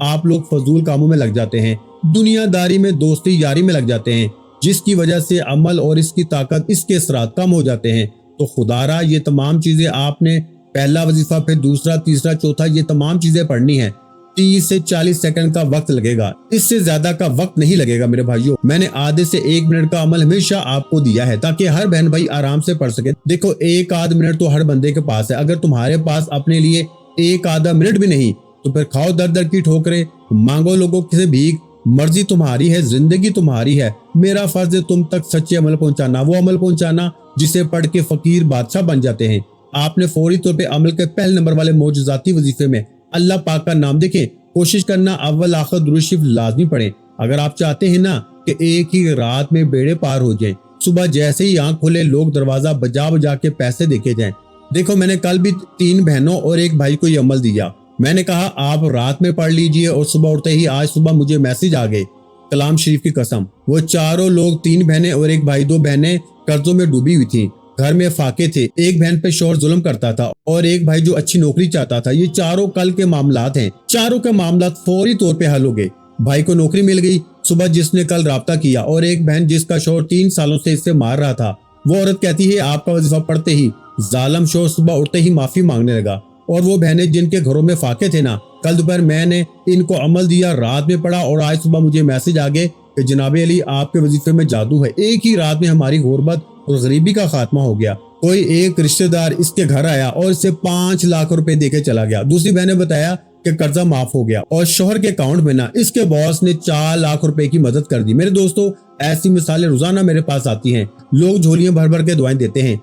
آپ لوگ فضول کاموں میں لگ جاتے ہیں، دنیا داری میں، دوستی یاری میں لگ جاتے ہیں، جس کی وجہ سے عمل اور اس کی طاقت، اس کے اثرات کم ہو جاتے ہیں۔ تو خدا را یہ تمام چیزیں آپ نے پہلا وظیفہ، پھر دوسرا، تیسرا، چوتھا، یہ تمام چیزیں پڑھنی ہیں۔ 30 سے 40 سیکنڈ کا وقت لگے گا، اس سے زیادہ کا وقت نہیں لگے گا میرے بھائیوں۔ میں نے آدھے سے 1 منٹ کا عمل ہمیشہ آپ کو دیا ہے تاکہ ہر بہن بھائی آرام سے پڑھ سکے۔ دیکھو 1 آدھ منٹ تو ہر بندے کے پاس ہے، اگر تمہارے پاس اپنے لیے 1 آدھا منٹ بھی نہیں تو پھر کھاؤ در در کی ٹھوکریں، مانگو لوگوں سے بھیک، مرضی تمہاری ہے، زندگی تمہاری ہے۔ میرا فرض ہے تم تک سچے عمل پہنچانا، وہ عمل پہنچانا جسے پڑھ کے فقیر بادشاہ بن جاتے ہیں۔ آپ نے فوری طور پہ عمل کے پہلے نمبر والے معجزاتی وظیفے میں اللہ پاک کا نام دیکھیں، کوشش کرنا اول آخر درود شریف لازمی پڑھیں۔ اگر آپ چاہتے ہیں نا کہ ایک ہی رات میں بیڑے پار ہو جائیں، صبح جیسے ہی آنکھ کھلے لوگ دروازہ بجا بجا کے پیسے دیکھے جائیں۔ دیکھو میں نے کل بھی 3 بہنوں اور 1 بھائی کو یہ عمل دیا، میں نے کہا آپ رات میں پڑھ لیجئے اور صبح اٹھتے ہی آج صبح مجھے میسج آ گئے، کلام شریف کی قسم۔ وہ چاروں لوگ، 3 بہنیں اور 1 بھائی، 2 بہنیں قرضوں میں ڈوبی ہوئی تھیں، گھر میں فاقے تھے، 1 بہن پہ شوہر ظلم کرتا تھا اور 1 بھائی جو اچھی نوکری چاہتا تھا۔ یہ چاروں کل کے معاملات ہیں، چاروں کے معاملات فوری طور پہ حل ہو گئے۔ بھائی کو نوکری مل گئی صبح جس نے کل رابطہ کیا، اور 1 بہن جس کا شوہر 3 سالوں سے اس سے مار رہا تھا، وہ عورت کہتی ہے آپ کا وظیفہ پڑھتے ہی ظالم شوہر صبح اٹھتے ہی معافی مانگنے لگا۔ اور وہ بہنیں جن کے گھروں میں فاقے تھے نا، کل دوپہر میں نے ان کو عمل دیا، رات میں پڑھا اور آج صبح مجھے میسج آ گئے کہ جناب علی آپ کے وظیفے میں جادو ہے، ایک ہی رات میں ہماری غربت اور غریبی کا خاتمہ ہو گیا۔ کوئی ایک رشتہ دار اس کے گھر آیا اور اسے 5 لاکھ روپے دے کے چلا گیا۔ دوسری بہن نے بتایا کہ قرضہ معاف ہو گیا اور شوہر کے اکاؤنٹ میں نا اس کے باس نے 4 لاکھ روپے کی مدد کر دی۔ میرے دوستو ایسی مثالیں روزانہ میرے پاس آتی ہیں، لوگ جھولیاں بھر بھر کے دعائیں دیتے ہیں۔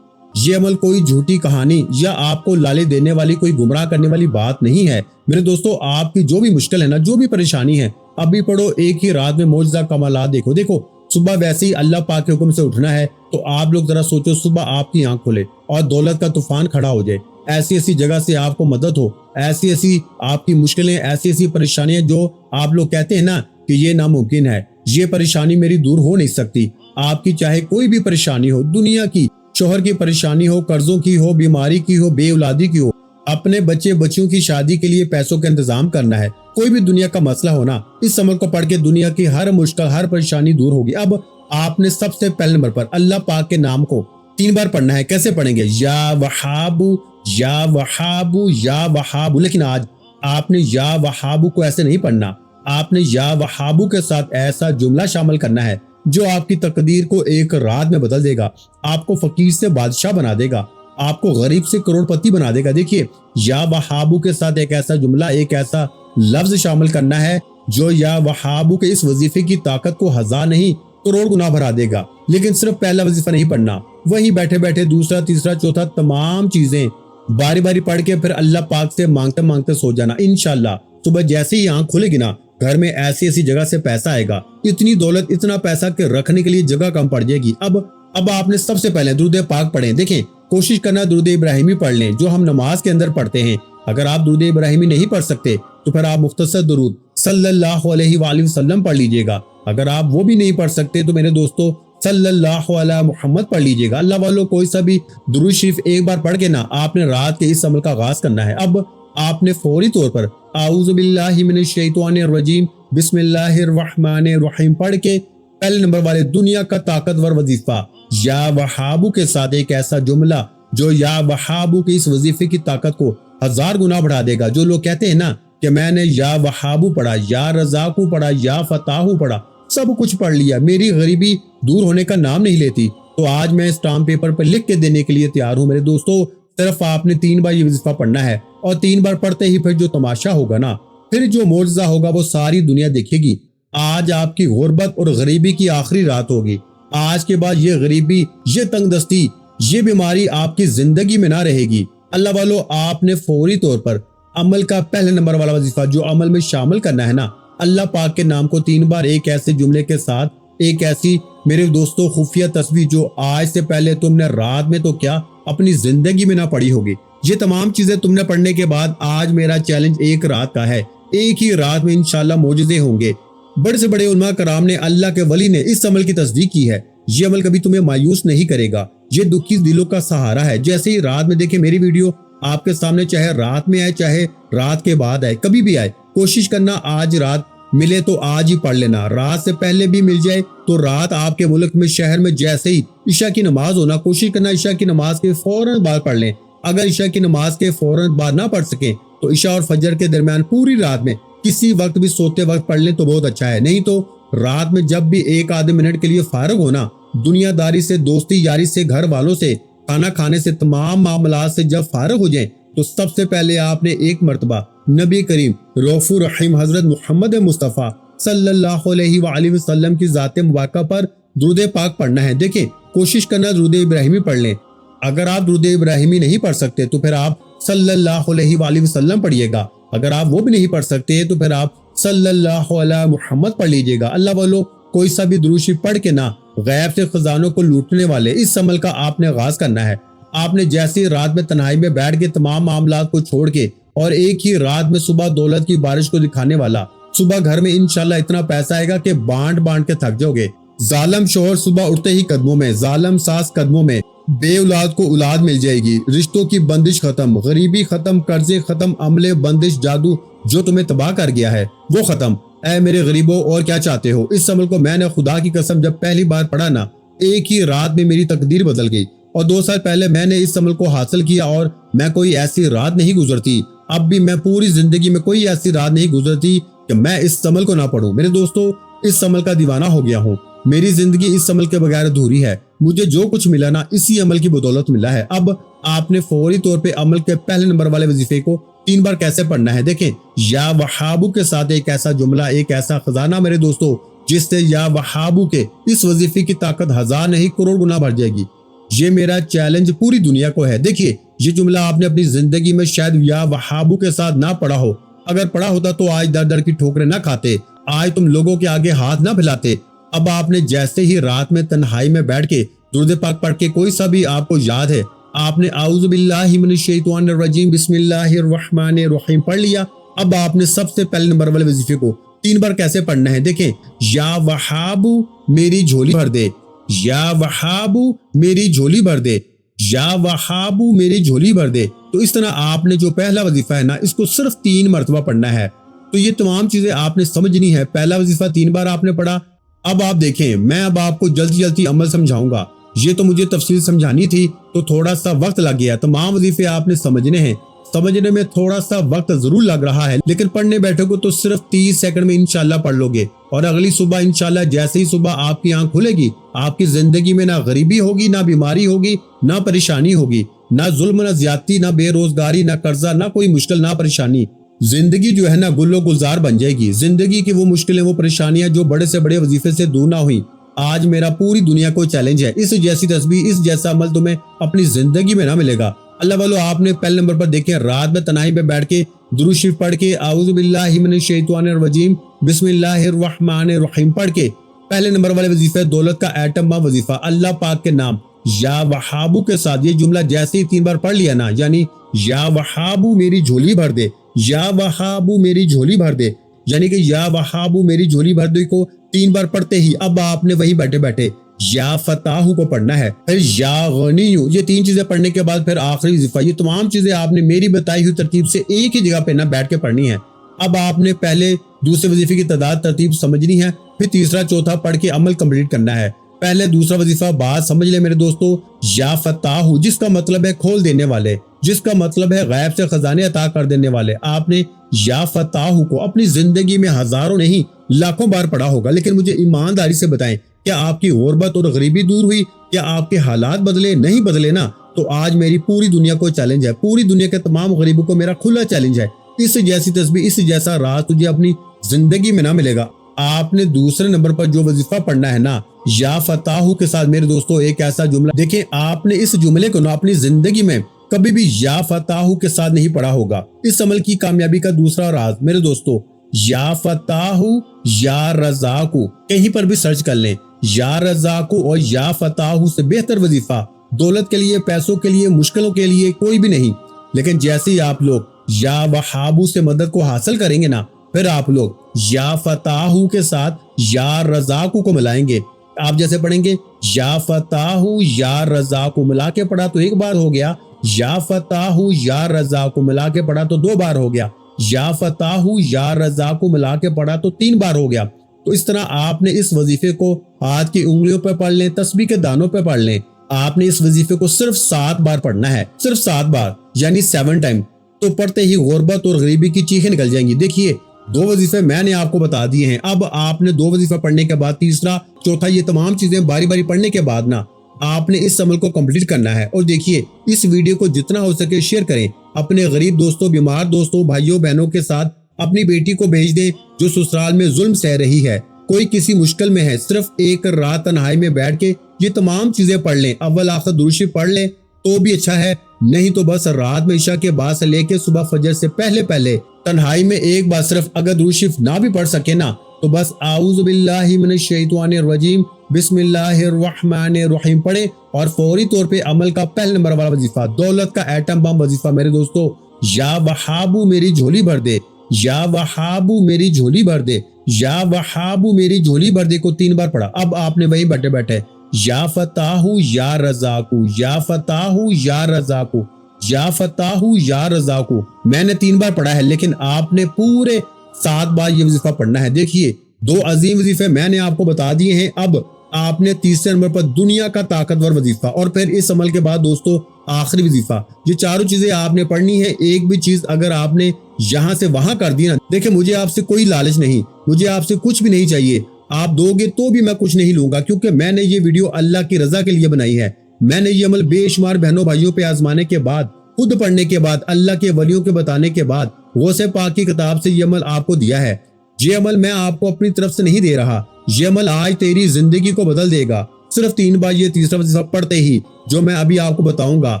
یہ عمل کوئی جھوٹی کہانی یا آپ کو لالے دینے والی، کوئی گمراہ کرنے والی بات نہیں ہے۔ میرے دوستو آپ کی جو بھی مشکل ہے نا، جو بھی پریشانی ہے، ابھی پڑھو، ایک ہی رات میں معجزہ کمالات دیکھو۔ دیکھو صبح ویسے ہی اللہ پاک کے حکم سے اٹھنا ہے تو آپ لوگ ذرا سوچو، صبح آپ کی آنکھ کھلے اور دولت کا طوفان کھڑا ہو جائے، ایسی ایسی جگہ سے آپ کو مدد ہو، ایسی ایسی آپ کی مشکلیں، ایسی ایسی پریشانیاں جو آپ لوگ کہتے ہیں نا کہ یہ ناممکن ہے، یہ پریشانی میری دور ہو نہیں سکتی۔ آپ کی چاہے کوئی بھی پریشانی ہو، دنیا کی، شوہر کی پریشانی ہو، قرضوں کی ہو، بیماری کی ہو، بے اولادی کی ہو، اپنے بچے بچیوں کی شادی کے لیے پیسوں کا انتظام کرنا ہے، کوئی بھی دنیا کا مسئلہ ہونا، اس عمل کو پڑھ کے دنیا کی ہر مشکل، ہر پریشانی دور ہوگی۔ اب آپ نے سب سے پہلے نمبر پر اللہ پاک کے نام کو 3 بار پڑھنا ہے۔ کیسے پڑھیں گے؟ یا وہابو، یا وہابو، یا وہابو۔ لیکن آج آپ نے یا وہابو کو ایسے نہیں پڑھنا، آپ نے یا وہابو کے ساتھ ایسا جملہ شامل کرنا ہے جو آپ کی تقدیر کو ایک رات میں بدل دے گا، آپ کو فقیر سے بادشاہ بنا دے گا، آپ کو غریب سے کروڑ پتی بنا دے گا۔ دیکھیے یا وہابو کے ساتھ ایک ایسا جملہ، ایک ایسا لفظ شامل کرنا ہے جو یا وہابو کے اس وظیفے کی طاقت کو 1000 نہیں کروڑ گنا بڑھا دے گا۔ لیکن صرف پہلا وظیفہ نہیں پڑھنا، وہیں بیٹھے بیٹھے دوسرا، تیسرا، چوتھا، تمام چیزیں باری باری پڑھ کے پھر اللہ پاک سے مانگتے مانگتے سو جانا۔ انشاءاللہ صبح جیسے ہی آنکھ کھلے گی نا، گھر میں ایسی ایسی جگہ سے پیسہ آئے گا، اتنی دولت، اتنا پیسہ کہ رکھنے کے لیے جگہ کم پڑ جائے گی۔ اب آپ نے سب سے پہلے درود پاک پڑھیں۔ دیکھیں کوشش کرنا درود ابراہیمی پڑھ لیں جو ہم نماز کے اندر پڑھتے ہیں۔ اگر آپ درود ابراہیمی نہیں پڑھ سکتے تو پھر آپ مختصر درود صلی اللہ علیہ وآلہ وسلم پڑھ لیجئے گا۔ اگر آپ وہ بھی نہیں پڑھ سکتے تو میرے دوستو صلی اللہ علیہ محمد پڑھ لیجئے گا۔ اللہ والوں کوئی سا بھی درود شریف ایک بار پڑھ کے نا آپ نے رات کے اس عمل کا آغاز کرنا ہے۔ اب آپ نے فوری طور پر اعوذ باللہ من الشیطان الرجیم بسم اللہ الرحمن الرحیم پڑھ کے پہلے نمبر والے دنیا کا طاقتور وظیفہ یا وہابو کے ساتھ ایک ایسا جملہ جو یا وہابو کے اس وظیفے کی طاقت کو 1000 گنا بڑھا دے گا۔ جو لوگ کہتے ہیں نا کہ میں نے یا وہابو پڑھا، یا رزاقو پڑھا، یا فتاحو پڑھا، سب کچھ پڑھ لیا، میری غریبی دور ہونے کا نام نہیں لیتی، تو آج میں اسٹامپ پیپر پر لکھ کے دینے کے لیے تیار ہوں۔ میرے دوستو صرف آپ نے 3 بار یہ وظیفہ پڑھنا ہے اور 3 بار پڑھتے ہی پھر جو تماشا ہوگا نا، پھر جو معجزہ ہوگا وہ ساری دنیا دیکھے گی۔ آج آپ کی غربت اور غریبی کی آخری رات ہوگی۔ آج کے بعد یہ غریبی، یہ تنگ دستی، یہ بیماری آپ کی زندگی میں نہ رہے گی۔ اللہ والو آپ نے فوری طور پر عمل کا پہلے نمبر والا وظیفہ جو عمل میں شامل کرنا ہے نا، اللہ پاک کے نام کو 3 بار ایک ایسے جملے کے ساتھ، ایک ایسی میرے دوستو خفیہ تسبیح جو آج سے پہلے تم نے رات میں تو کیا اپنی زندگی میں نہ پڑھی ہوگی۔ یہ تمام چیزیں تم نے پڑھنے کے بعد آج میرا چیلنج ایک رات کا ہے، ایک ہی رات میں انشاءاللہ معجزے ہوں گے۔ بڑے سے بڑے علماء کرام نے، اللہ کے ولی نے اس عمل کی تصدیق کی ہے۔ یہ عمل کبھی تمہیں مایوس نہیں کرے گا، یہ دکھی دلوں کا سہارا ہے۔ جیسے ہی رات میں دیکھیں میری ویڈیو آپ کے سامنے، چاہے رات میں آئے چاہے رات کے بعد آئے، کبھی بھی آئے، کوشش کرنا آج رات ملے تو آج ہی پڑھ لینا، رات سے پہلے بھی مل جائے تو رات آپ کے ملک میں شہر میں جیسے ہی عشاء کی نماز ہونا، کوشش کرنا عشاء کی نماز کے فوراً بعد پڑھ لیں۔ اگر عشاء کی نماز کے فوراً بعد نہ پڑھ سکیں تو عشاء اور فجر کے درمیان پوری رات میں کسی وقت بھی سوتے وقت پڑھ لیں تو بہت اچھا ہے۔ نہیں تو رات میں جب بھی ایک آدھے منٹ کے لیے فارغ ہونا، دنیا داری سے، دوستی یاری سے، گھر والوں سے، کھانا کھانے سے، تمام معاملات سے جب فارغ ہو جائیں تو سب سے پہلے آپ نے ایک مرتبہ نبی کریم رؤوف الرحیم حضرت محمد مصطفیٰ صلی اللہ علیہ وآلہ وسلم کی ذات مبارکہ پر درود پاک پڑھنا ہے۔ دیکھیں کوشش کرنا درود ابراہیمی پڑھ لیں۔ اگر آپ درود ابراہیمی نہیں پڑھ سکتے تو پھر آپ صلی اللہ علیہ وآلہ وسلم پڑھیے گا۔ اگر آپ وہ بھی نہیں پڑھ سکتے تو پھر آپ صلی اللہ علیہ محمد پڑھ لیجئے گا۔ اللہ والو کوئی سا بھی درود شریف پڑھ کے نہ غیب سے خزانوں کو لوٹنے والے اس عمل کا آپ نے آغاز کرنا ہے۔ آپ نے جیسی رات میں تنہائی میں بیٹھ کے تمام معاملات کو چھوڑ کے اور ایک ہی رات میں صبح دولت کی بارش کو دکھانے والا، صبح گھر میں انشاءاللہ اتنا پیسہ آئے گا کہ بانٹ بانٹ کے تھک جاؤ گے۔ ظالم شوہر صبح اٹھتے ہی قدموں میں، ظالم ساس قدموں میں، بے اولاد کو اولاد مل جائے گی، رشتوں کی بندش ختم، غریبی ختم، قرضے ختم، عملے بندش جادو جو تمہیں تباہ کر گیا ہے وہ ختم۔ اے میرے غریبوں اور کیا چاہتے ہو؟ اس عمل کو میں نے خدا کی قسم جب پہلی بار پڑھا نا، ایک ہی رات میں میری تقدیر بدل گئی، اور 2 سال پہلے میں نے اس عمل کو حاصل کیا اور میں کوئی ایسی رات نہیں گزرتی، اب بھی میں پوری زندگی میں کوئی ایسی رات نہیں گزرتی کہ میں اس عمل کو نہ پڑھوں۔ میرے دوستو اس عمل کا دیوانہ ہو گیا ہوں، میری زندگی اس عمل کے بغیر ادھوری ہے، مجھے جو کچھ ملا نا اسی عمل کی بدولت ملا ہے۔ اب آپ نے فوری طور پہ عمل کے پہلے نمبر والے وظیفے کو 3 بار کیسے پڑھنا ہے؟ دیکھیں یا وہابو کے ساتھ ایک ایسا جملہ، ایک ایسا خزانہ میرے دوستو جس سے یا وہابو کے اس وظیفے کی طاقت 1000 نہیں کروڑ گنا بڑھ جائے گی۔ یہ میرا چیلنج پوری دنیا کو ہے۔ دیکھیے یہ جملہ آپ نے اپنی زندگی میں شاید یا وہابو کے ساتھ نہ پڑھا ہو، اگر پڑھا ہوتا تو آج در در کی ٹھوکریں نہ کھاتے، آج تم لوگوں کے آگے ہاتھ نہ پھیلاتے۔ اب آپ نے جیسے ہی رات میں تنہائی میں بیٹھ کے درود پاک پڑھ کے کوئی سا بھی آپ کو یاد ہے، آپ نے اعوذ باللہ من الشیطان الرجیم بسم اللہ الرحمن الرحیم پڑھ لیا۔ اب آپ نے سب سے پہلے نمبر والے وظیفے کو 3 بار کیسے پڑھنا ہے؟ دیکھیں یا وہابو میری جھولی بھر دے، یا وہابو میری جھولی بھر دے، یا وہابو میری جھولی بھر دے۔ تو اس طرح آپ نے جو پہلا وظیفہ ہے نا اس کو صرف 3 مرتبہ پڑھنا ہے۔ تو یہ تمام چیزیں آپ نے سمجھنی ہے۔ پہلا وظیفہ 3 بار آپ نے پڑھا۔ اب آپ دیکھیں میں اب آپ کو جلدی عمل سمجھاؤں گا، یہ تو مجھے تفصیل سمجھانی تھی تو تھوڑا سا وقت لگ گیا۔ تمام وظیفے آپ نے سمجھنے ہیں، سمجھنے میں تھوڑا سا وقت ضرور لگ رہا ہے، لیکن پڑھنے بیٹھے کو تو صرف 30 سیکنڈ میں انشاءاللہ پڑھ لو گے، اور اگلی صبح انشاءاللہ جیسے ہی صبح آپ کی آنکھ کھلے گی آپ کی زندگی میں نہ غریبی ہوگی، نہ بیماری ہوگی، نہ پریشانی ہوگی، نہ ظلم، نہ زیادتی، نہ بے روزگاری، نہ قرضہ، نہ کوئی مشکل، نہ پریشانی۔ زندگی جو ہے نا گل و گلزار بن جائے گی۔ زندگی کی وہ مشکلیں، وہ پریشانیاں جو بڑے سے بڑے وظیفے سے دور نہ ہوئیں، آج میرا پوری دنیا کو چیلنج ہے، اس جیسی تسبیح، اس جیسا عمل تمہیں اپنی زندگی میں نہ ملے گا۔ اللہ والو آپ نے پہلے نمبر پر دیکھیں رات میں تنہائی میں بیٹھ کے درود شریف پڑھ کے اعوذ باللہ من الشیطان الرجیم بسم اللہ الرحمن الرحیم پڑھ کے پہلے نمبر والے وظیفے دولت کا ایٹم بم وظیفہ اللہ پاک کے نام یا وہابو کے ساتھ یہ جملہ جیسے ہی 3 بار پڑھ لیا نا، یعنی یا وہابو میری جھولی بھر دے، یا وہابو میری جھولی بھر دے، یعنی کہ یا وہابو میری جھولی بھر دے کو 3 بار پڑھتے ہی اب آپ نے وہی بیٹھے بیٹھے یا فتاحو کو پڑھنا ہے، پھر یا غنیو، یہ 3 چیزیں پڑھنے کے بعد پھر آخری وظیفہ، یہ تمام چیزیں آپ نے میری بتائی ہوئی ترتیب سے ایک ہی جگہ پہ نہ بیٹھ کے پڑھنی ہے۔ اب آپ نے پہلے دوسرے وظیفے کی تعداد ترتیب سمجھنی ہے، پھر تیسرا چوتھا پڑھ کے عمل کمپلیٹ کرنا ہے۔ پہلے دوسرا وظیفہ بات سمجھ لیں میرے دوستو، یا فتاحو جس کا مطلب ہے کھول دینے والے، جس کا مطلب ہے غیب سے خزانے عطا کر دینے والے۔ آپ نے یا فتاحو کو اپنی زندگی میں ہزاروں نہیں لاکھوں بار پڑھا ہوگا، لیکن مجھے ایمانداری سے بتائیں کیا آپ کی غربت اور غریبی دور ہوئی؟ کیا آپ کے حالات بدلے؟ نہیں بدلے نا۔ تو آج میری پوری دنیا کو چیلنج ہے، پوری دنیا کے تمام غریبوں کو میرا کھلا چیلنج ہے، اس جیسی تسبیح، اس جیسا راز تجھے اپنی زندگی میں نہ ملے گا۔ آپ نے دوسرے نمبر پر جو وظیفہ پڑھنا ہے نا یا فتاحو کے ساتھ میرے دوستو ایک ایسا جملہ، دیکھیں آپ نے اس جملے کو نا اپنی زندگی میں کبھی بھی یا فتاحو کے ساتھ نہیں پڑھا ہوگا۔ اس عمل کی کامیابی کا دوسرا راز میرے دوستو یا فتاحو یا رزاقو، کہیں پر بھی سرچ کر لیں، یا رزاقو اور یا فتاحو سے بہتر وظیفہ دولت کے لیے، پیسوں کے لیے، مشکلوں کے لیے کوئی بھی نہیں۔ لیکن جیسے ہی آپ لوگ یا وہابو سے مدد کو حاصل کریں گے نا، پھر آپ لوگ یا فتاحو کے ساتھ یا رزاقو کو ملائیں گے۔ آپ جیسے پڑھیں گے یا فتاحو یا رزاقو ملا کے پڑھا تو 1 بار ہو گیا، یا فتاحو یا رزاقو ملا کے پڑھا تو 2 بار ہو گیا۔ یا فتاح یا رزاق ملا کے پڑھا تو 3 بار ہو گیا۔ تو اس طرح آپ نے اس وظیفے کو ہاتھ کی انگلیوں پہ پڑھ لیں، تسبیح کے دانوں پہ پڑھ لیں۔ آپ نے اس وظیفے کو صرف 7 بار پڑھنا ہے، صرف 7 بار یعنی 7 ٹائم۔ تو پڑھتے ہی غربت اور غریبی کی چیخیں نکل جائیں گی۔ دیکھیے 2 وظیفے میں نے آپ کو بتا دیے ہیں۔ اب آپ نے 2 وظیفہ پڑھنے کے بعد تیسرا چوتھا یہ تمام چیزیں باری باری پڑھنے کے بعد نا آپ نے اس عمل کو کمپلیٹ کرنا ہے۔ اور دیکھیے اس ویڈیو کو جتنا ہو سکے شیئر کریں، اپنے غریب دوستوں، بیمار دوستوں، بھائیوں بہنوں کے ساتھ۔ اپنی بیٹی کو بھیج دیں جو سسرال میں ظلم سہ رہی ہے، کوئی کسی مشکل میں ہے، صرف ایک رات تنہائی میں بیٹھ کے یہ تمام چیزیں پڑھ لیں، اول آخر درود شریف پڑھ لیں تو بھی اچھا ہے، نہیں تو بس رات میں عشاء کے بعد سے لے کے صبح فجر سے پہلے پہلے تنہائی میں ایک بار صرف اگر درود شریف نہ بھی پڑھ سکے نا تو بس اعوذ باللہ من الشیطان الرجیم بسم اللہ الرحمن الرحیم پڑھیں، اور فوری طور پہ عمل کا پہلے نمبر والا وظیفہ، دولت کا ایٹم بم وظیفہ میرے دوستو، یا وہابو میری جھولی بھر دے، یا وہابو میری جھولی بھر دے، یا وہابو میری جھولی بھر دے کو 3 بار پڑھا۔ اب آپ نے وہی بیٹھے بیٹھے یا فتاح یا رزاق، یا فتاح یا رزاق، یا فتاح یا رزاق، میں نے 3 بار پڑھا ہے لیکن آپ نے پورے 7 بار یہ وظیفہ پڑھنا ہے۔ دیکھیے 2 عظیم وظیفے میں نے آپ کو بتا دیے ہیں، اب آپ نے تیسرے نمبر پر دنیا کا طاقتور وظیفہ، اور پھر اس عمل کے بعد دوستو آخری وظیفہ۔ یہ چاروں چیزیں آپ نے پڑھنی ہے۔ ایک بھی چیز اگر آپ نے یہاں سے وہاں کر دی نا، دیکھیں مجھے آپ سے کوئی لالچ نہیں، مجھے آپ سے کچھ بھی نہیں چاہیے، آپ دو گے تو بھی میں کچھ نہیں لوں گا، کیونکہ میں نے یہ ویڈیو اللہ کی رضا کے لیے بنائی ہے۔ میں نے یہ عمل بے شمار بہنوں بھائیوں پہ آزمانے کے بعد، خود پڑھنے کے بعد، اللہ کے ولیوں کے بتانے کے بعد، غوث پاک کی کتاب سے یہ عمل آپ کو دیا ہے۔ یہ عمل میں آپ کو اپنی طرف سے نہیں دے رہا، یہ عمل آج تیری زندگی کو بدل دے گا۔ صرف 3 بار یہ تیسرا وظیفہ پڑھتے ہی جو میں ابھی آپ کو بتاؤں گا،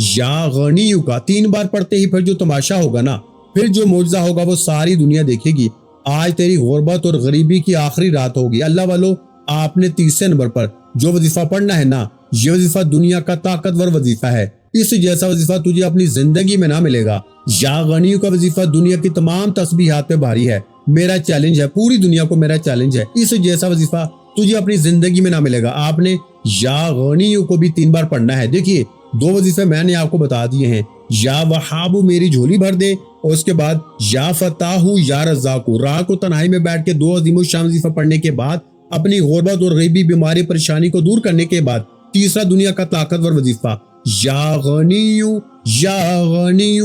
یا غنیو کا 3 بار پڑھتے ہی پھر جو تماشا ہوگا نا، پھر جو معجزہ ہوگا وہ ساری دنیا دیکھے گی۔ آج تیری غربت اور غریبی کی آخری رات ہوگی۔ اللہ والو، آپ نے تیسرے نمبر پر جو وظیفہ پڑھنا ہے نا، یہ وظیفہ دنیا کا طاقتور وظیفہ ہے۔ اس جیسا وظیفہ تجھے اپنی زندگی میں نہ ملے گا۔ یا غنیو کا وظیفہ دنیا کی تمام تسبیحات پہ بھاری ہے۔ میرا چیلنج ہے، پوری دنیا کو میرا چیلنج ہے، اس جیسا وظیفہ تجھے اپنی زندگی میں نہ ملے گا۔ آپ نے یا غنیو کو بھی 3 بار پڑھنا ہے۔ دیکھیے 2 وظیفے میں نے آپ کو بتا دیے ہیں، یا وہابو میری جھولی بھر دے، اور اس کے بعد یا فتاح یا رزاق، رات کو تنہائی میں بیٹھ کے 2 عظیم الشان وظیفہ پڑھنے کے بعد، اپنی غربت اور غریبی، بیماری، پریشانی کو دور کرنے کے بعد تیسرا دنیا کا طاقتور وظیفہ یا غنیو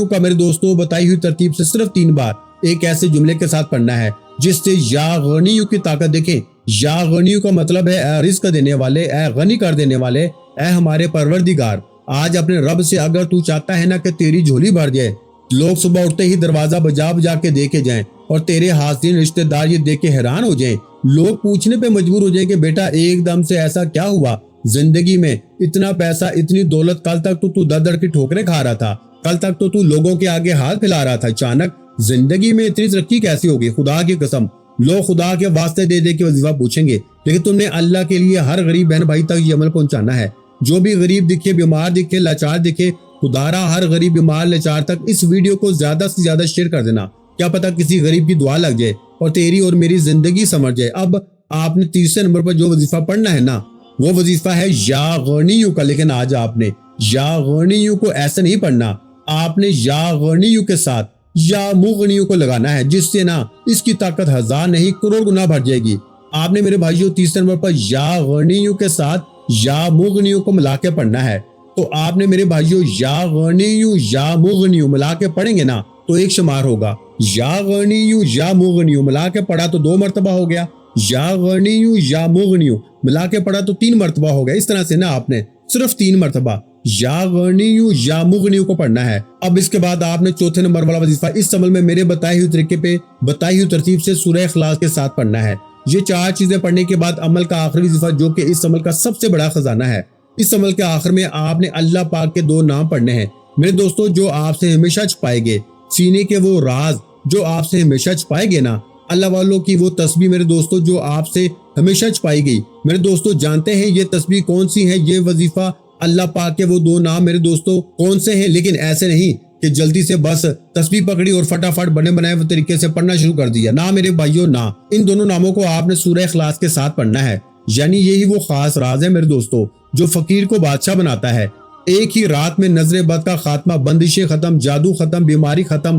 کا میرے دوستوں بتائی ہوئی ترتیب سے صرف 3 بار ایک ایسے جملے کے ساتھ پڑھنا ہے جس سے یا غنیو کی طاقت دیکھیں۔ یا غنیو کا مطلب ہے اے رزق دینے والے، اے غنی کر دینے والے، اے ہمارے پروردگار، آج اپنے رب سے اگر تو چاہتا ہے نا کہ تیری جھولی بھر جائے، لوگ صبح اٹھتے ہی دروازہ بجا بجا کے دیکھے جائیں اور تیرے حاضرین رشتہ دار یہ دیکھ کے حیران ہو جائیں، لوگ پوچھنے پہ مجبور ہو جائیں کہ بیٹا ایک دم سے ایسا کیا ہوا، زندگی میں اتنا پیسہ، اتنی دولت، کل تک تو در در کی ٹھوکریں کھا رہا تھا، کل تک تو لوگوں کے آگے ہاتھ پھیلا رہا تھا، اچانک زندگی میں اتنی ترقی کیسی ہوگی؟ خدا کی قسم لوگ خدا کے واسطے دے دے کے وظیفہ پوچھیں گے، لیکن تم نے اللہ کے لیے ہر غریب بہن بھائی تک یہ عمل پہنچانا ہے۔ جو بھی غریب دکھے، بیمار دکھے، لاچار دکھے، خدارا ہر غریب بیمار لاچار تک اس ویڈیو کو زیادہ سے زیادہ شیئر کر دینا، کیا پتہ کسی غریب کی دعا لگ جائے اور تیری اور میری زندگی سنور جائے۔ اب آپ نے تیسرے نمبر پر جو وظیفہ پڑھنا ہے نا، وہ وظیفہ ہے یا غنیو کا، لیکن آج آپ نے یا غنیو کو ایسے نہیں پڑھنا، آپ نے یا غنیو کے ساتھ یا مغنیو کو لگانا ہے، جس سے نا اس کی طاقت 1000 نہیں کروڑ گنا بڑھ جائے گی۔ آپ نے میرے بھائیوں تیسرے نمبر پر یا غنیو کے ساتھ یا مغنیو کو ملا کے پڑھنا ہے، تو آپ نے میرے بھائیوں یا غنیو یا مغنیو ملا کے پڑھیں گے نا تو ایک شمار ہوگا، یا غنیو یا مغنیو ملا کے پڑھا تو 2 مرتبہ ہو گیا، یا غنیو یا مغنیو ملا کے پڑھا تو 3 مرتبہ ہو گیا۔ اس طرح سے نا آپ نے صرف 3 مرتبہ یا غنیو یا مغنیو کو پڑھنا ہے۔ اب اس کے بعد آپ نے چوتھے نمبر والا وظیفہ اس عمل میں میرے بتائے ہوئے طریقے پہ، بتائی ہوئی ترتیب سے سورہ اخلاص کے ساتھ پڑھنا ہے۔ یہ 4 چیزیں پڑھنے کے بعد عمل کا آخری وظیفہ، جو کہ اس عمل کا سب سے بڑا خزانہ ہے، اس عمل کے آخر میں آپ نے اللہ پاک کے 2 نام پڑھنے ہیں میرے دوستوں، جو آپ سے ہمیشہ چھپائے گے، سینے کے وہ راز جو آپ سے ہمیشہ چھپائے گے نا، اللہ والوں کی وہ تسبیح میرے دوستوں جو آپ سے ہمیشہ چھپائی گئی۔ میرے دوستوں جانتے ہیں یہ تسبیح کون سی ہے؟ یہ وظیفہ اللہ پاک کے وہ 2 نام میرے دوستوں کون سے ہیں؟ لیکن ایسے نہیں کہ جلدی سے بس تسبیح پکڑی اور فٹافٹ بنے بنائے وہ طریقے سے پڑھنا شروع کر دیا، نہ میرے بھائیوں نہ، ان دونوں ناموں کو آپ نے سورہ اخلاص کے ساتھ پڑھنا ہے۔ یعنی یہی وہ خاص راز ہے میرے دوستوں جو فقیر کو بادشاہ بناتا ہے۔ ایک ہی رات میں نظر بد کا خاتمہ، بندشیں ختم، جادو ختم، بیماری ختم،